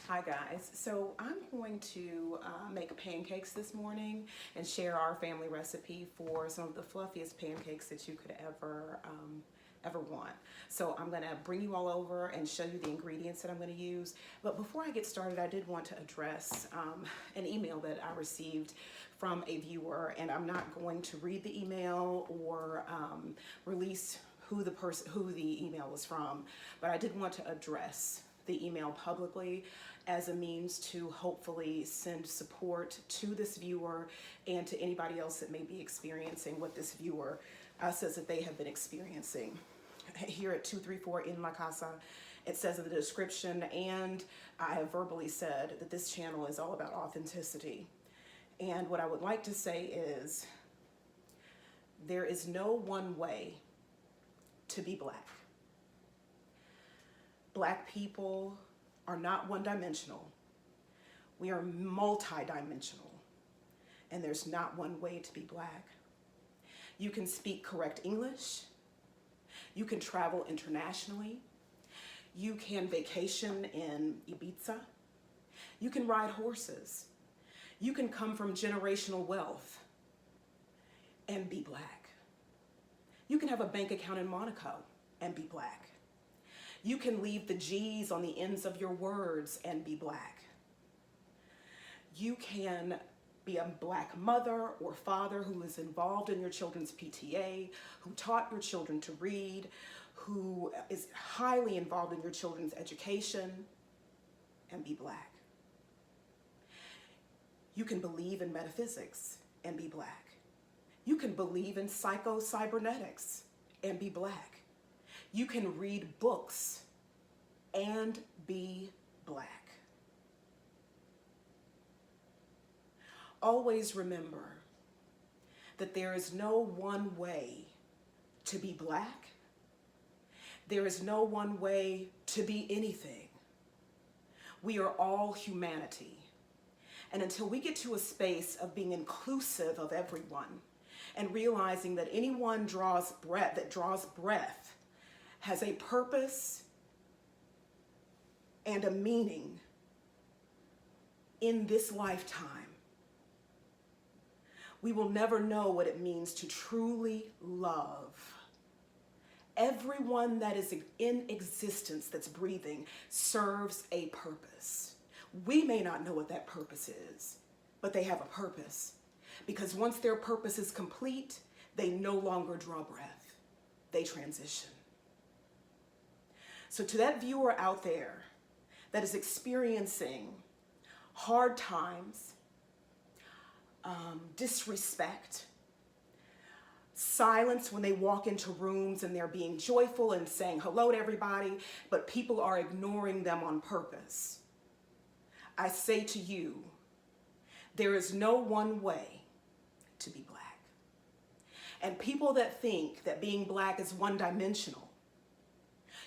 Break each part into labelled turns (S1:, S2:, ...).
S1: Hi guys, so I'm going to make pancakes this morning and share our family recipe for some of the fluffiest pancakes that you could ever want. So I'm going to bring you all over and show you the ingredients that I'm going to use. But before I get started, I did want to address an email that I received from a viewer, and I'm not going to read the email or release who the email was from, but I did want to address the email publicly as a means to hopefully send support to this viewer and to anybody else that may be experiencing what this viewer says that they have been experiencing. Here at 234 En La Casa, it says in the description, and I have verbally said that this channel is all about authenticity. And what I would like to say is, there is no one way to be Black. Black people are not one-dimensional. We are multi-dimensional, and there's not one way to be Black. You can speak correct English. You can travel internationally. You can vacation in Ibiza. You can ride horses. You can come from generational wealth and be Black. You can have a bank account in Monaco and be Black. You can leave the G's on the ends of your words and be Black. You can be a Black mother or father who is involved in your children's PTA, who taught your children to read, who is highly involved in your children's education, and be Black. You can believe in metaphysics and be Black. You can believe in psycho-cybernetics and be Black. You can read books and be Black. Always remember that there is no one way to be Black. There is no one way to be anything. We are all humanity. And until we get to a space of being inclusive of everyone and realizing that anyone that draws breath has a purpose and a meaning in this lifetime, we will never know what it means to truly love. Everyone that is in existence that's breathing serves a purpose. We may not know what that purpose is, but they have a purpose. Because once their purpose is complete, they no longer draw breath. They transition. So to that viewer out there that is experiencing hard times, disrespect, silence when they walk into rooms and they're being joyful and saying hello to everybody, but people are ignoring them on purpose, I say to you, there is no one way to be Black. And people that think that being Black is one-dimensional,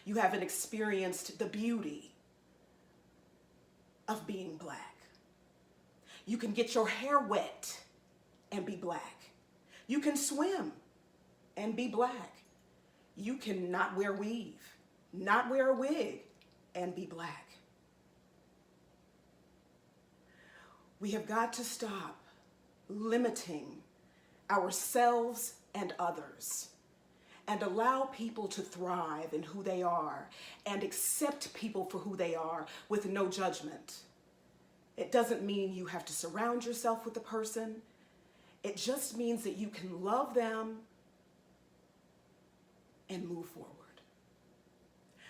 S1: you haven't experienced the beauty of being Black. You can get your hair wet and be Black. You can swim and be Black. You can not wear weave, not wear a wig, and be Black. We have got to stop limiting ourselves and others and allow people to thrive in who they are and accept people for who they are with no judgment. It doesn't mean you have to surround yourself with the person. It just means that you can love them and move forward.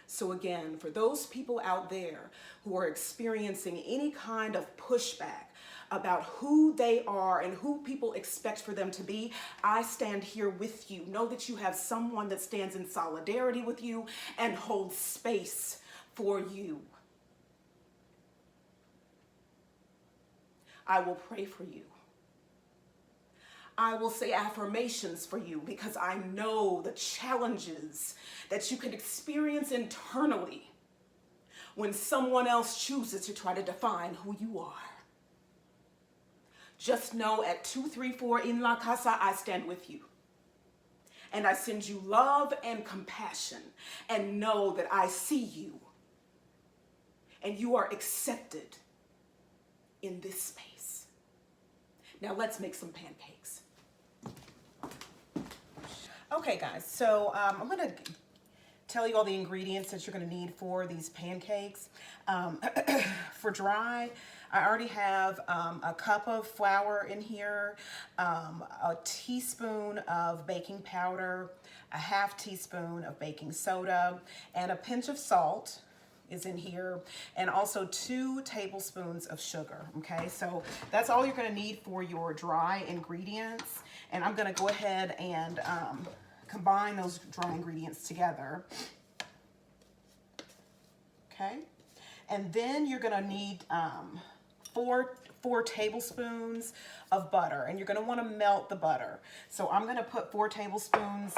S1: So again, for those people out there who are experiencing any kind of pushback about who they are and who people expect for them to be, I stand here with you. Know that you have someone that stands in solidarity with you and holds space for you. I will pray for you. I will say affirmations for you because I know the challenges that you can experience internally when someone else chooses to try to define who you are. Just know at 234 En La Casa, I stand with you. And I send you love and compassion, and know that I see you and you are accepted in this space. Now let's make some pancakes. Okay guys, so I'm gonna tell you all the ingredients that you're gonna need for these pancakes. For dry, I already have a cup of flour in here, a teaspoon of baking powder, a half teaspoon of baking soda, and a pinch of salt is in here, and also 2 tablespoons of sugar. Okay, so that's all you're gonna need for your dry ingredients. And I'm gonna go ahead and combine those dry ingredients together. Okay, and then you're gonna need 4 tablespoons of butter, and you're gonna wanna melt the butter. So I'm gonna put 4 tablespoons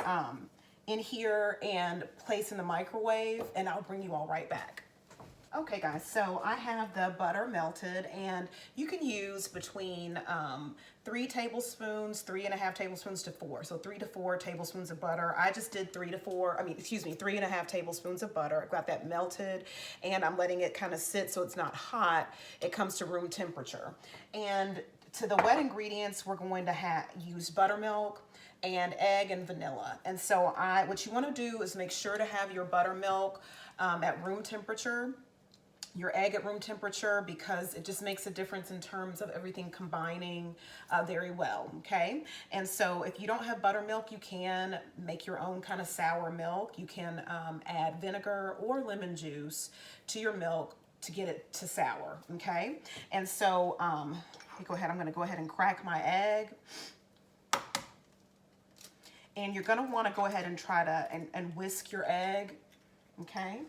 S1: in here and place in the microwave, and I'll bring you all right back. Okay guys, so I have the butter melted, and you can use between 3 tablespoons, 3.5 tablespoons to 4. So 3 to 4 tablespoons of butter. I just did 3 3.5 tablespoons of butter. I've got that melted, and I'm letting it kind of sit so it's not hot. It comes to room temperature. And to the wet ingredients, we're going to use buttermilk and egg and vanilla. And so what you want to do is make sure to have your buttermilk at room temperature, your egg at room temperature, because it just makes a difference in terms of everything combining very well, okay? And so if you don't have buttermilk, you can make your own kind of sour milk. You can add vinegar or lemon juice to your milk to get it to sour, okay? And so I'm gonna go ahead and crack my egg. And you're gonna wanna go ahead and try to and whisk your egg, okay?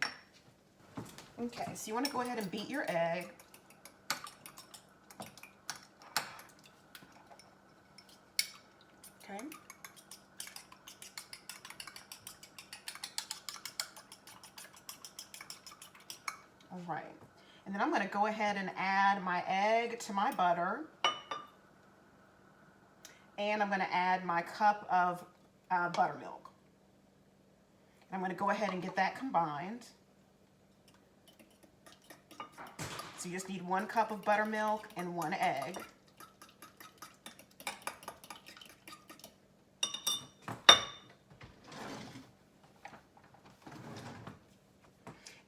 S1: Okay, so you wanna go ahead and beat your egg. Okay. All right, and then I'm gonna go ahead and add my egg to my butter. And I'm gonna add my cup of buttermilk. I'm gonna go ahead and get that combined. So you just need 1 cup of buttermilk and 1 egg.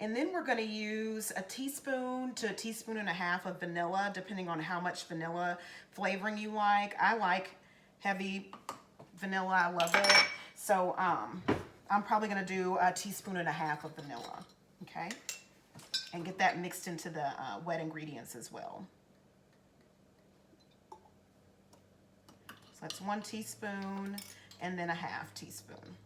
S1: And then we're gonna use a teaspoon to 1.5 teaspoons of vanilla, depending on how much vanilla flavoring you like. I like heavy vanilla, I love it. So I'm probably gonna do 1.5 teaspoons of vanilla, okay? And get that mixed into the wet ingredients as well. So that's 1 teaspoon and then 1/2 teaspoon.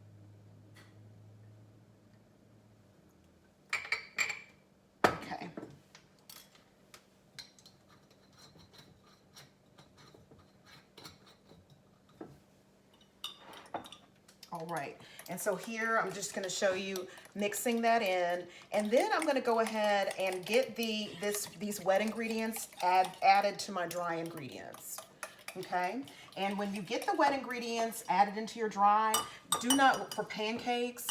S1: Okay. All right, and so here I'm just gonna show you mixing that in, and then I'm gonna go ahead and get these wet ingredients added to my dry ingredients, okay? And when you get the wet ingredients added into your dry, for pancakes,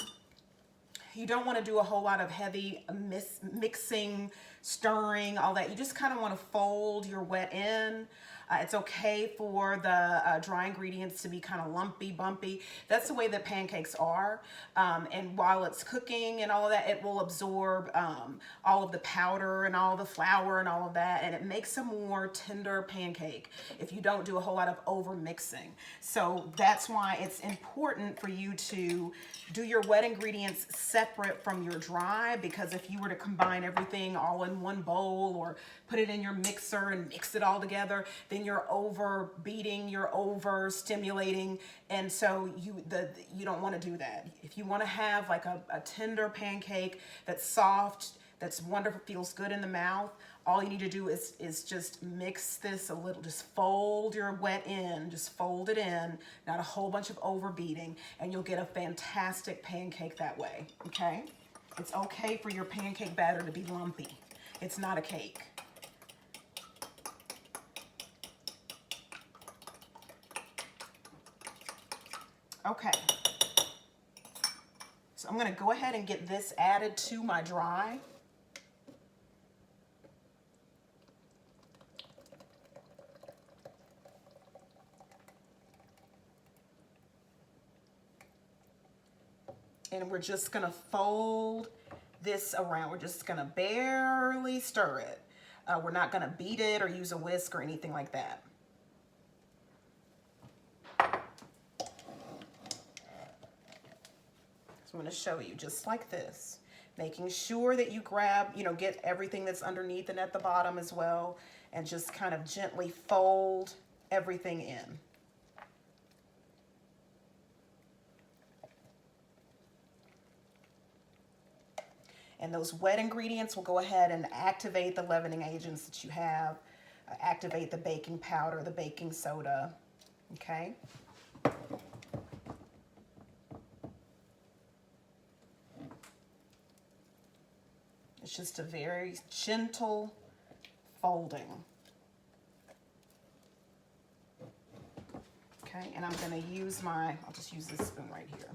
S1: you don't wanna do a whole lot of heavy mixing, stirring, all that. You just kind of wanna fold your wet in. It's okay for the dry ingredients to be kind of lumpy, bumpy. That's the way that pancakes are. And while it's cooking and all of that, it will absorb all of the powder and all the flour and all of that, and it makes a more tender pancake if you don't do a whole lot of over mixing. So that's why it's important for you to do your wet ingredients separate from your dry, because if you were to combine everything all in one bowl or put it in your mixer and mix it all together, then you're over beating, you're over stimulating, and so you don't want to do that. If you want to have like a tender pancake that's soft, that's wonderful, feels good in the mouth, all you need to do is just mix this a little, just fold your wet in, just fold it in, not a whole bunch of overbeating, and you'll get a fantastic pancake that way, okay? It's okay for your pancake batter to be lumpy. It's not a cake. Okay, so I'm gonna go ahead and get this added to my dry. And we're just gonna fold this around. We're just gonna barely stir it. We're not gonna beat it or use a whisk or anything like that. So I'm gonna show you just like this, making sure that you grab, get everything that's underneath and at the bottom as well, and just kind of gently fold everything in. And those wet ingredients will go ahead and activate the leavening agents that you have, activate the baking powder, the baking soda, okay? It's just a very gentle folding. Okay, and I'm gonna use I'll just use this spoon right here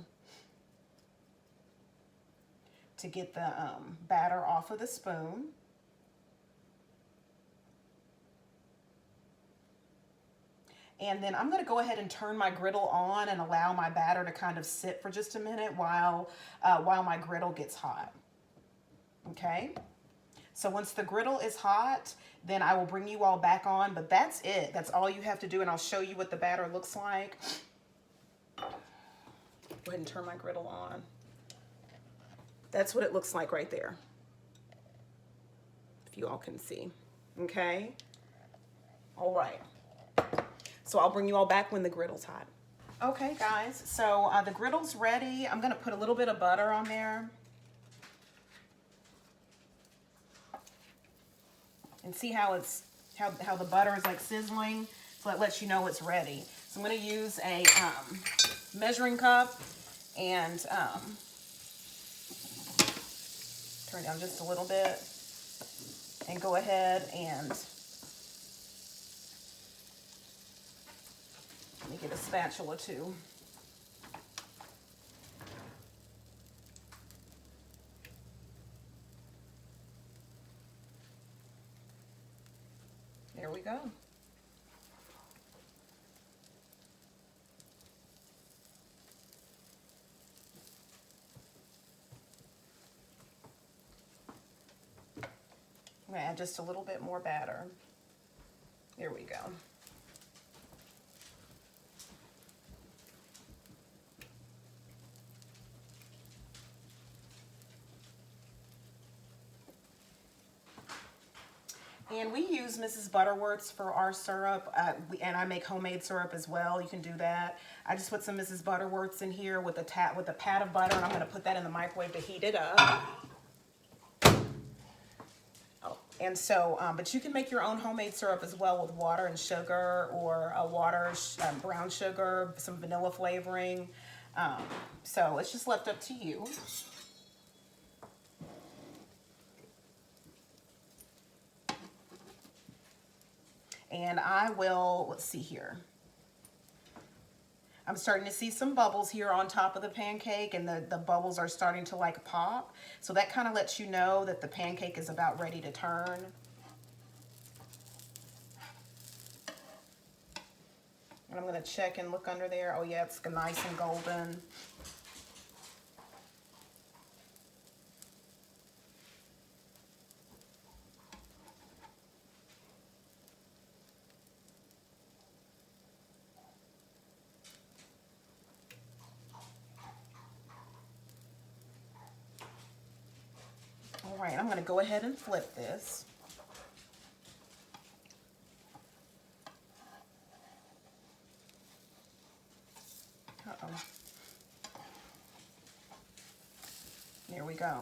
S1: to get the batter off of the spoon. And then I'm gonna go ahead and turn my griddle on and allow my batter to kind of sit for just a minute while my griddle gets hot. Okay, so once the griddle is hot, then I will bring you all back on, but that's it. That's all you have to do, and I'll show you what the batter looks like. Go ahead and turn my griddle on. That's what it looks like right there, if you all can see. Okay, all right. So I'll bring you all back when the griddle's hot. Okay, guys, so the griddle's ready. I'm gonna put a little bit of butter on there. And see how how the butter is like sizzling, so that lets you know it's ready. So I'm going to use a measuring cup and turn it down just a little bit, and go ahead and let me get a spatula too. There we go. I'm gonna add just a little bit more batter. There we go. And we use Mrs. Butterworth's for our syrup, and I make homemade syrup as well. You can do that. I just put some Mrs. Butterworth's in here with a pat of butter, and I'm going to put that in the microwave to heat it up. Oh, and so, but you can make your own homemade syrup as well with water and sugar, or brown sugar, some vanilla flavoring. So it's just left up to you. And I will, let's see here. I'm starting to see some bubbles here on top of the pancake, and the bubbles are starting to like pop. So that kind of lets you know that the pancake is about ready to turn. And I'm going to check and look under there. Oh yeah, it's nice and golden. All right, I'm going to go ahead and flip this. Uh-oh. There we go.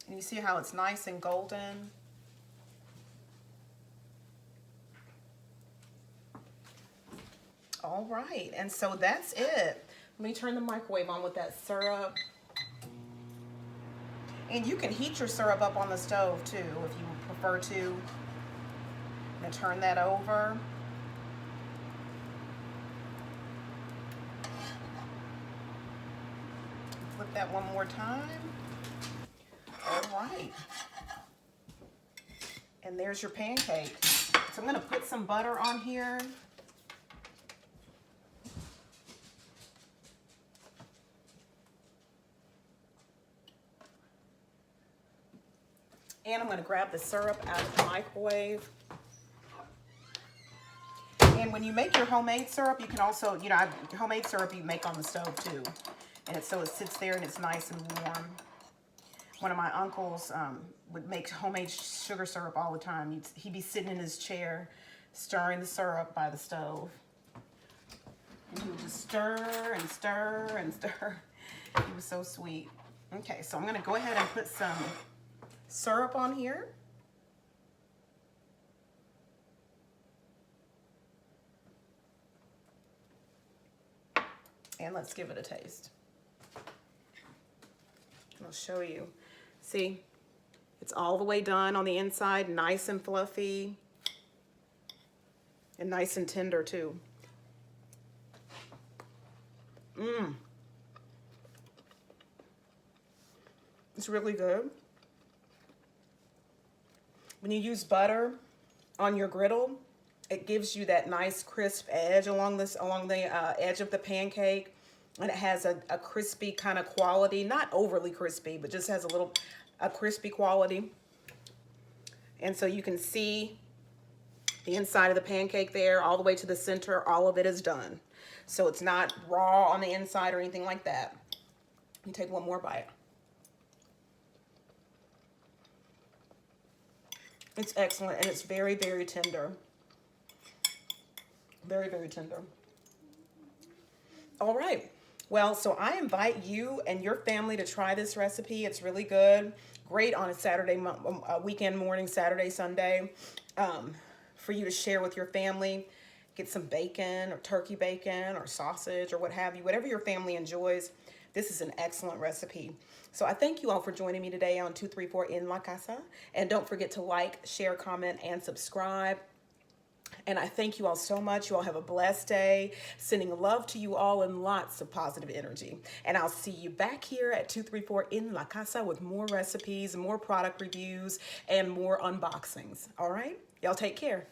S1: And you see how it's nice and golden? All right, and so that's it. Let me turn the microwave on with that syrup. And you can heat your syrup up on the stove too, if you prefer to. I'm gonna turn that over. Flip that one more time. All right. And there's your pancake. So I'm gonna put some butter on here. And I'm going to grab the syrup out of the microwave. And when you make your homemade syrup, you can also, homemade syrup you make on the stove too. And so it sits there and it's nice and warm. One of my uncles would make homemade sugar syrup all the time. He'd be sitting in his chair, stirring the syrup by the stove. And he would just stir and stir and stir. He was so sweet. Okay, so I'm going to go ahead and put some syrup on here. And let's give it a taste. I'll show you. See, it's all the way done on the inside, nice and fluffy, and nice and tender too. It's really good. When you use butter on your griddle, it gives you that nice crisp edge along the edge of the pancake. And it has a crispy kind of quality, not overly crispy, but just has a crispy quality. And so you can see the inside of the pancake there, all the way to the center, all of it is done. So it's not raw on the inside or anything like that. Let me take one more bite. It's excellent, and it's very, very tender. Very, very tender. All right. Well, so I invite you and your family to try this recipe. It's really good. Great on a Saturday, weekend morning, Saturday, Sunday, for you to share with your family. Get some bacon or turkey bacon or sausage or what have you. Whatever your family enjoys, this is an excellent recipe. So I thank you all for joining me today on 234 En La Casa. And don't forget to like, share, comment, and subscribe. And I thank you all so much. You all have a blessed day. Sending love to you all and lots of positive energy. And I'll see you back here at 234 En La Casa with more recipes, more product reviews, and more unboxings. All right? Y'all take care.